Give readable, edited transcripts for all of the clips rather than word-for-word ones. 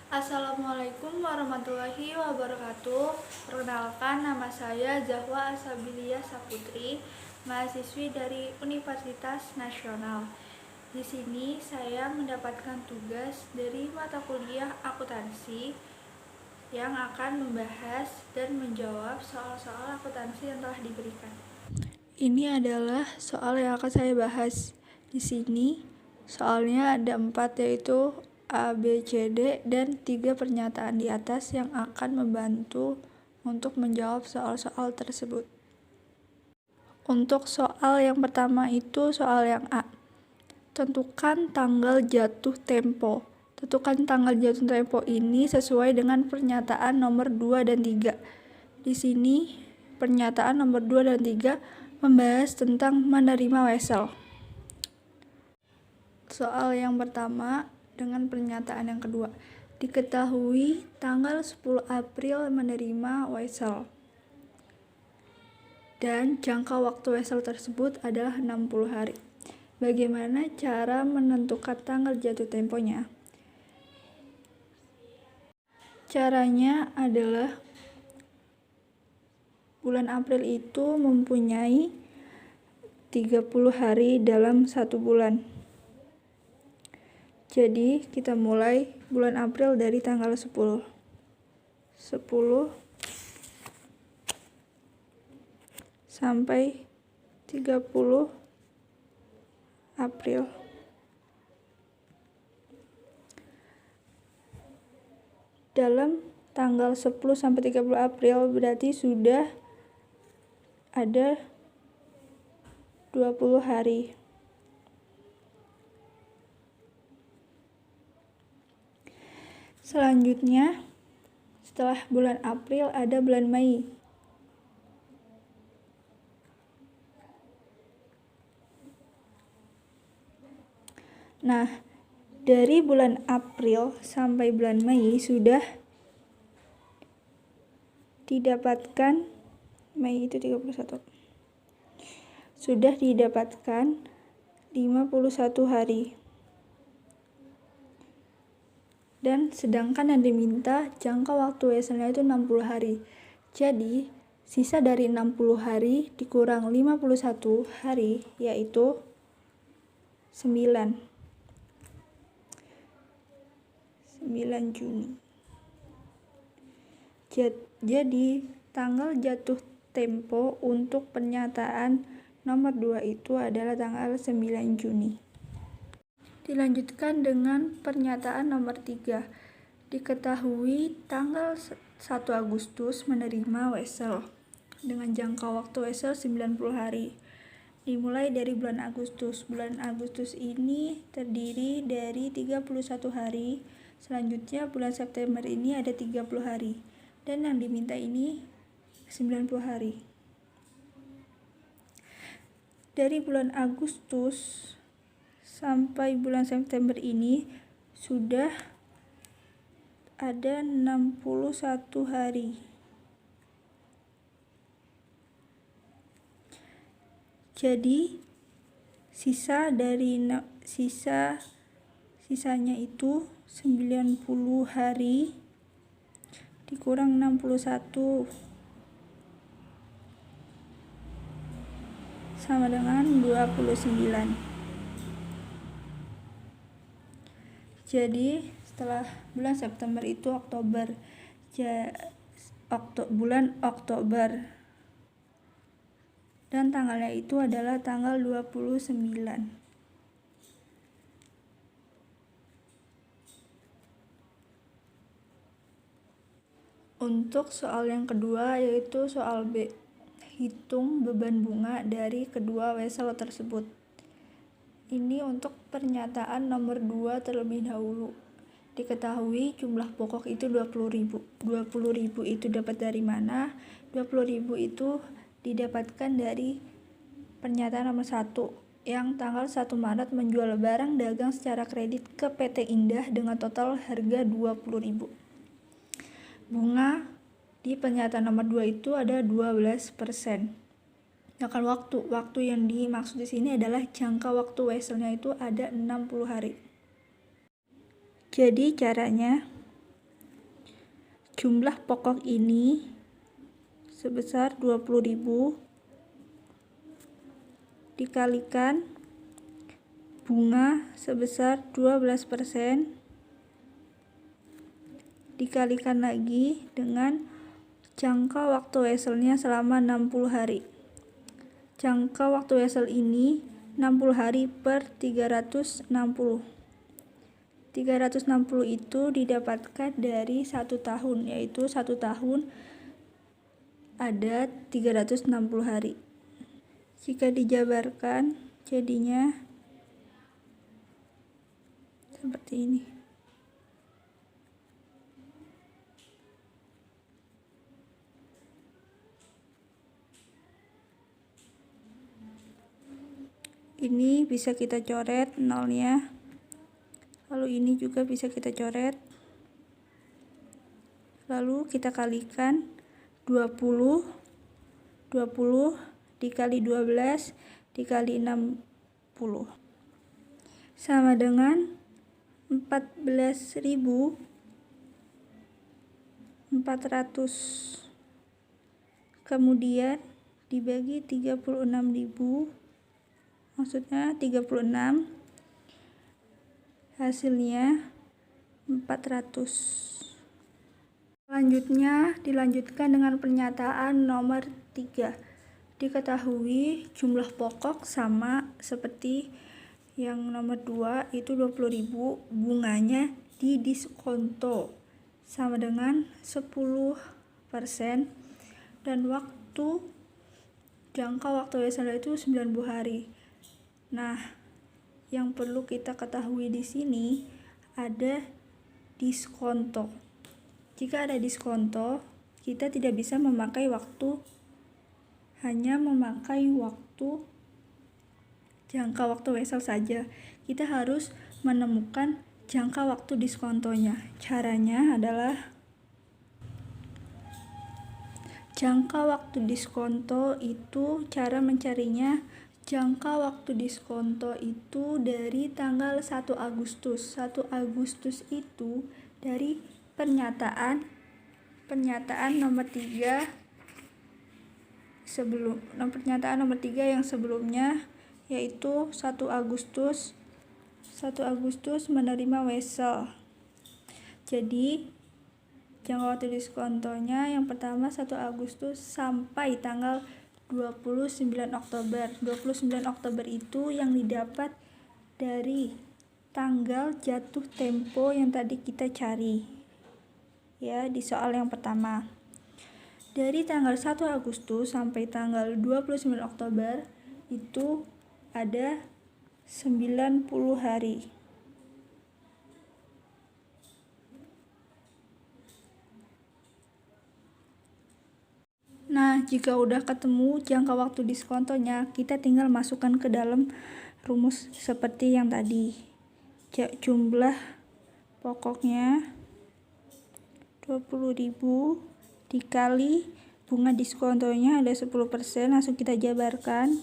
Assalamualaikum warahmatullahi wabarakatuh. Perkenalkan, nama saya Zahwa Asabilia Saputri, mahasiswi dari Universitas Nasional. Di sini saya mendapatkan tugas dari mata kuliah akuntansi yang akan membahas dan menjawab soal-soal akuntansi yang telah diberikan. Ini adalah soal yang akan saya bahas. Di sini soalnya ada 4, yaitu A, B, C, D, dan 3 pernyataan di atas yang akan membantu untuk menjawab soal-soal tersebut. Untuk soal yang pertama itu soal yang A. Tentukan tanggal jatuh tempo. Tentukan tanggal jatuh tempo ini sesuai dengan pernyataan nomor 2 dan 3. Di sini pernyataan nomor 2 dan 3 membahas tentang menerima wesel. Soal yang pertama dengan pernyataan yang kedua. Diketahui tanggal 10 April menerima wesel. Dan jangka waktu wesel tersebut adalah 60 hari. Bagaimana cara menentukan tanggal jatuh temponya? Caranya adalah bulan April itu mempunyai 30 hari dalam 1 bulan. Jadi kita mulai bulan April dari tanggal 10 sampai 30 April. Dalam tanggal 10 sampai 30 April berarti sudah ada 20 hari. Selanjutnya, setelah bulan April ada bulan Mei. Nah, dari bulan April sampai bulan Mei sudah didapatkan, Mei itu 31. Sudah didapatkan 51 hari. Dan sedangkan yang diminta jangka waktu weselnya itu 60 hari. Jadi, sisa dari 60 hari dikurang 51 hari yaitu 9 Juni. Jadi, tanggal jatuh tempo untuk pernyataan nomor 2 itu adalah tanggal 9 Juni. Dilanjutkan dengan pernyataan nomor 3. Diketahui tanggal 1 Agustus menerima wesel dengan jangka waktu wesel 90 hari. Dimulai dari bulan Agustus. Bulan Agustus ini terdiri dari 31 hari. Selanjutnya bulan September ini ada 30 hari. Dan yang diminta ini 90 hari. Dari bulan Agustus sampai bulan September ini sudah ada 61 hari. Jadi sisanya itu 90 hari dikurang 61 sama dengan 29. Jadi setelah bulan September itu bulan Oktober. Dan tanggalnya itu adalah tanggal 29. Untuk soal yang kedua yaitu soal B. Hitung beban bunga dari kedua wesel tersebut. Ini untuk pernyataan nomor 2 terlebih dahulu. Diketahui jumlah pokok itu 20.000. 20.000 itu dapat dari mana? 20.000 itu didapatkan dari pernyataan nomor 1 yang tanggal 1 Maret menjual barang dagang secara kredit ke PT Indah dengan total harga 20.000. Bunga di pernyataan nomor 2 itu ada 12%. Sedangkan waktu yang dimaksud di sini adalah jangka waktu weselnya itu ada 60 hari. Jadi caranya jumlah pokok ini sebesar 20.000 dikalikan bunga sebesar 12% dikalikan lagi dengan jangka waktu weselnya selama 60 hari. Jangka waktu wesel ini 60 hari per 360. 360 itu didapatkan dari 1 tahun, yaitu 1 tahun ada 360 hari. Jika dijabarkan jadinya seperti ini. Ini bisa kita coret nolnya, lalu ini juga bisa kita coret, lalu kita kalikan 20 dikali 12 dikali 60 sama dengan 14.400, kemudian dibagi 36.000, maksudnya 36, hasilnya 400. Selanjutnya dilanjutkan dengan pernyataan nomor 3. Diketahui jumlah pokok sama seperti yang nomor 2, itu 20.000, bunganya didiskonto sama dengan 10% dan jangka waktu wesel itu 90 hari. Nah, yang perlu kita ketahui di sini ada diskonto. Jika ada diskonto, kita tidak bisa memakai waktu, hanya memakai waktu jangka waktu wesel saja. Kita harus menemukan jangka waktu diskontonya. Caranya adalah jangka waktu diskonto itu, cara mencarinya, jangka waktu diskonto itu dari tanggal 1 Agustus. 1 Agustus itu dari pernyataan nomor 3 pernyataan nomor 3 yang sebelumnya, yaitu 1 Agustus menerima wesel. Jadi jangka waktu diskontonya yang pertama 1 Agustus sampai tanggal 29 Oktober. 29 Oktober itu yang didapat dari tanggal jatuh tempo yang tadi kita cari. Ya, di soal yang pertama. Dari tanggal 1 Agustus sampai tanggal 29 Oktober itu ada 90 hari. Nah, jika udah ketemu jangka waktu diskontonya, kita tinggal masukkan ke dalam rumus seperti yang tadi. Jumlah pokoknya 20.000 dikali bunga diskontonya ada 10%, langsung kita jabarkan,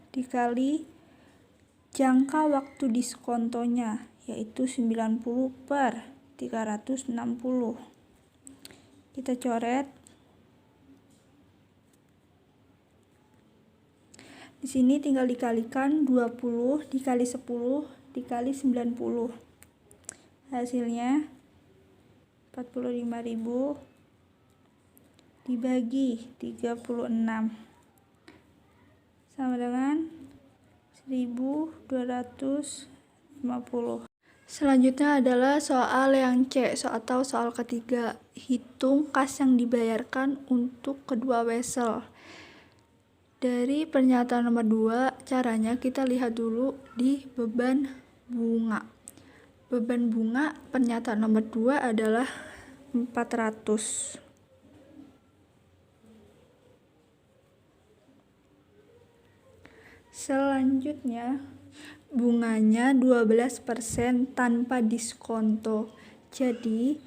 dikali jangka waktu diskontonya yaitu 90 per 360. Kita coret. Di sini tinggal dikalikan 20 dikali 10 dikali 90. Hasilnya 45.000 dibagi 36 sama dengan 1.250. Selanjutnya adalah soal yang C atau soal ketiga. Hitung kas yang dibayarkan untuk kedua wesel. Dari pernyataan nomor 2, caranya kita lihat dulu di beban bunga. Beban bunga pernyataan nomor 2 adalah 400. Selanjutnya, bunganya 12% tanpa diskonto. Jadi,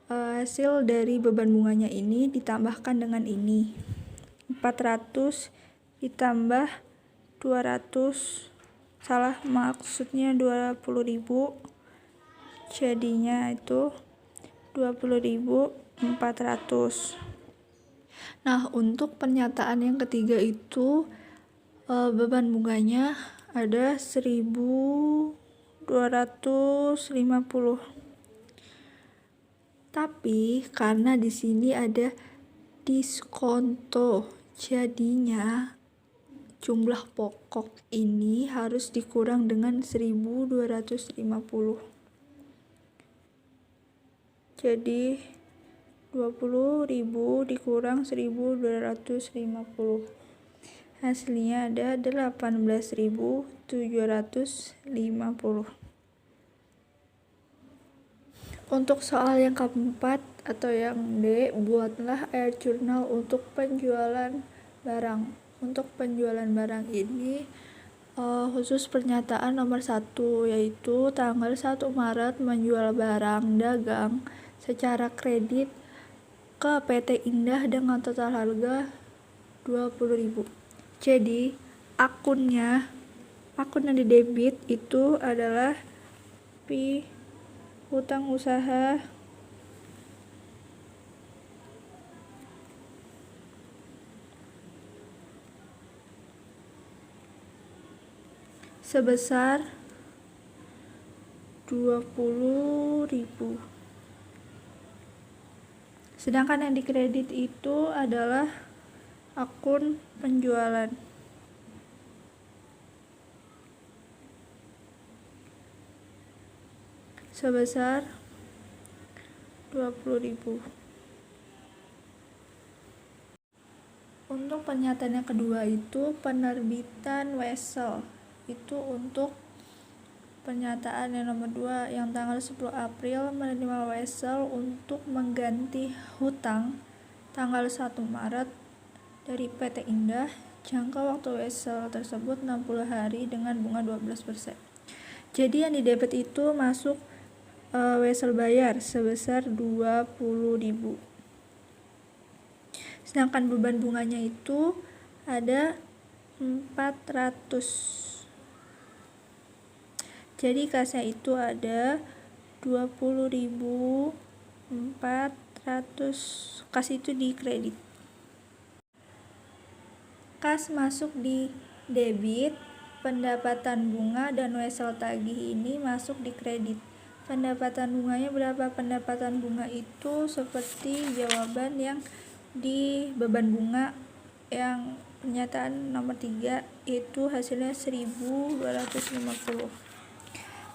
hasil dari beban bunganya ini ditambahkan dengan ini. 400 ditambah 200, maksudnya 20.000. Jadinya itu 20.400. Nah, untuk pernyataan yang ketiga itu beban bunganya ada 1.250. Tapi karena di sini ada diskonto, jadinya jumlah pokok ini harus dikurang dengan 1.250. Jadi 20.000 dikurang 1.250. Hasilnya ada 18.750. Untuk soal yang keempat atau yang D, buatlah air jurnal untuk penjualan barang. Untuk penjualan barang ini khusus pernyataan nomor 1, yaitu tanggal 1 Maret menjual barang dagang secara kredit ke PT Indah dengan total harga 20.000. Jadi akun yang di debit itu adalah hutang usaha sebesar 20.000. Sedangkan yang dikredit itu adalah akun penjualan. Sebesar 20.000. Untuk pernyataan yang kedua itu penerbitan wesel. Itu untuk pernyataan yang nomor 2 yang tanggal 10 April menerima wesel untuk mengganti hutang tanggal 1 Maret dari PT Indah. Jangka waktu wesel tersebut 60 hari dengan bunga 12%. Jadi yang di debit itu masuk wesel bayar sebesar 20.000. Sedangkan beban bunganya itu ada 400. Jadi kasnya itu ada 20.400. Kas itu di kredit. Kas masuk di debit, pendapatan bunga dan wesel tagih ini masuk di kredit. Pendapatan bunganya berapa? Pendapatan bunga itu seperti jawaban yang di beban bunga yang pernyataan nomor 3, itu hasilnya 1.250.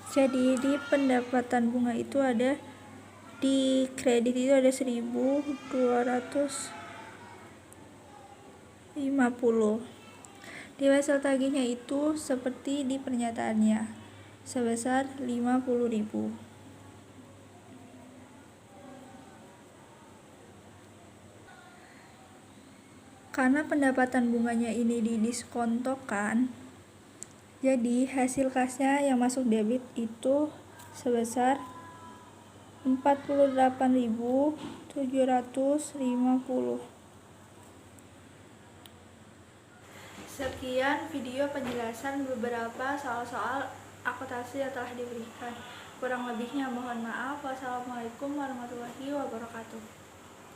Jadi di pendapatan bunga itu ada, di kredit itu ada 1.250. Di wesel tagihnya itu seperti di pernyataannya sebesar 50.000. Karena pendapatan bunganya ini didiskontokan, jadi hasil kasnya yang masuk debit itu sebesar 48.750. Sekian video penjelasan beberapa soal-soal akuntansi yang telah diberikan. Kurang lebihnya mohon maaf. Wassalamualaikum warahmatullahi wabarakatuh.